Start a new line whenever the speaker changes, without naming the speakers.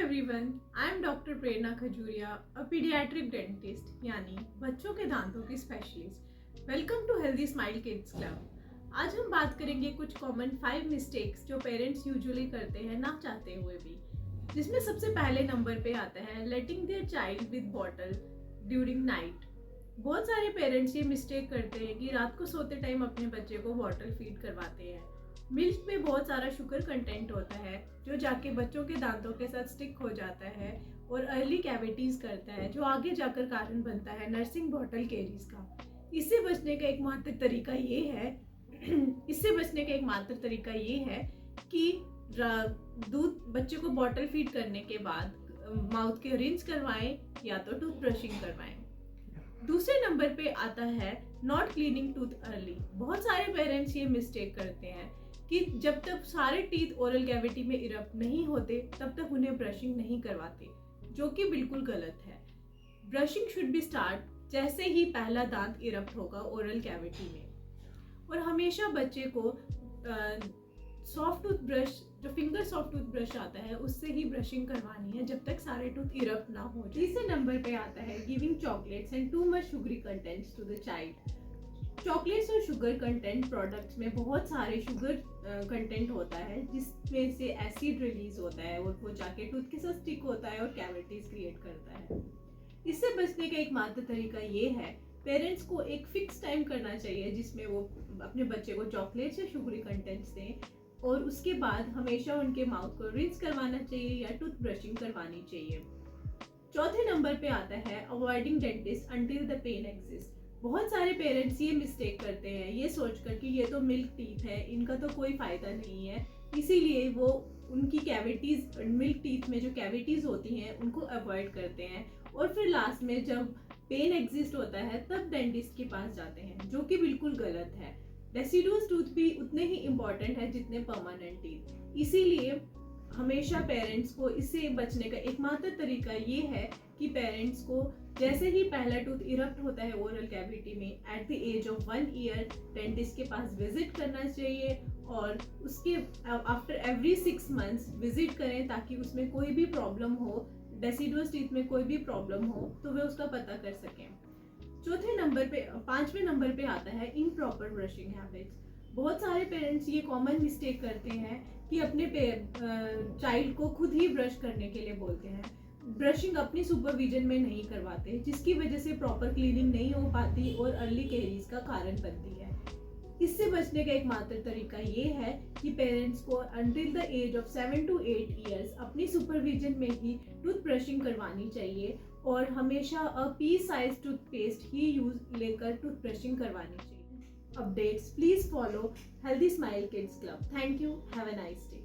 everyone, I am Dr. Prerna Khajuria, a pediatric dentist यानी बच्चों के दांतों की specialist. Welcome to healthy smile kids club. आज हम बात करेंगे कुछ कॉमन 5 मिस्टेक्स जो पेरेंट्स यूजुअली करते हैं ना चाहते हुए भी, जिसमें सबसे पहले नंबर पे आता है letting their child with bottle during night. बहुत सारे पेरेंट्स ये मिस्टेक करते हैं कि रात को सोते टाइम अपने बच्चे को बॉटल फीड करवाते हैं। मिल्क में बहुत सारा शुगर कंटेंट होता है जो जाके बच्चों के दांतों के साथ स्टिक हो जाता है और अर्ली कैविटीज करता है, जो आगे जाकर कारण बनता है नर्सिंग बॉटल कैरीज का। इससे बचने का एकमात्र तरीका ये है कि दूध बच्चे को बॉटल फीड करने के बाद माउथ के रिंस करवाएं या तो टूथ ब्रशिंग करवाएं। दूसरे नंबर पे आता है नॉट क्लीनिंग टूथ अर्ली। बहुत सारे पेरेंट्स ये मिस्टेक करते हैं कि जब तक सारे टीथ ओरल कैविटी में इरप्ट नहीं होते तब तक उन्हें ब्रशिंग नहीं करवाते, जो कि बिल्कुल गलत है। ब्रशिंग शुड बी स्टार्ट जैसे ही पहला दांत इरप्ट होगा ओरल कैविटी में। और हमेशा बच्चे को सॉफ्ट टूथ ब्रश, जो फिंगर सॉफ्ट टूथ ब्रश आता है, उससे ही ब्रशिंग करवानी है जब तक सारे टूथ इरप्ट ना हो। तीसरे नंबर पे आता है giving chocolates and too much sugary contents to the child. Chocolates और शुगर कंटेंट प्रोडक्ट्स में बहुत सारे शुगर कंटेंट होता है, जिसमें से एसिड रिलीज होता है और वो जाके टूथ के साथ स्टिक होता है और कैविटीज क्रिएट करता है। इससे बचने का एकमात्र तरीका ये है, पेरेंट्स को एक फिक्स टाइम करना चाहिए जिसमें वो अपने बच्चे को चॉकलेट्स या शुगरी कंटेंट्स दें, और उसके बाद हमेशा उनके माउथ को रिंस करवाना चाहिए या टूथ ब्रशिंग करवानी चाहिए। चौथे नंबर पे आता है avoiding dentist until the pain exist. बहुत सारे पेरेंट्स ये मिस्टेक करते हैं ये सोचकर कि ये तो मिल्क टीथ है, इनका तो कोई फायदा नहीं है, इसीलिए वो उनकी कैविटीज, मिल्क टीथ में जो कैविटीज होती हैं उनको अवॉइड करते हैं, और फिर लास्ट में जब पेन एग्जिस्ट होता है तब डेंटिस्ट के पास जाते हैं, जो कि बिल्कुल गलत है। डेसिडुअस टूथ भी उतने ही इम्पोर्टेंट है जितने परमानेंट टीथ। इसीलिए हमेशा पेरेंट्स को इससे बचने का एकमात्र तरीका ये है कि पेरेंट्स को जैसे ही पहला टूथ इरप्ट होता है ओरल कैविटी में, at the age of 1 year dentist के पास विजिट करना चाहिए, और उसके आफ्टर एवरी 6 मंथ्स विजिट करें ताकि उसमें कोई भी प्रॉब्लम हो, डेसिडुअस टीथ में कोई भी प्रॉब्लम हो तो वे उसका पता कर सकें। पांचवें नंबर पे आता है इम्प्रॉपर ब्रशिंग हैबिट्स। बहुत सारे पेरेंट्स ये कॉमन मिस्टेक करते हैं कि अपने चाइल्ड को खुद ही ब्रश करने के लिए बोलते हैं, ब्रशिंग अपनी सुपरविजन में नहीं करवाते, जिसकी वजह से प्रॉपर क्लीनिंग नहीं हो पाती और अर्ली कैरीज का कारण बनती है। इससे बचने का एकमात्र तरीका ये है कि पेरेंट्स को until the age of 7 to 8 years अपनी सुपरविजन में ही टूथ ब्रशिंग करवानी चाहिए, और हमेशा पी साइज टूथपेस्ट ही यूज लेकर टूथ ब्रशिंग करवानी चाहिए। Updates, please follow Healthy Smile Kids Club. Thank you. Have a nice day.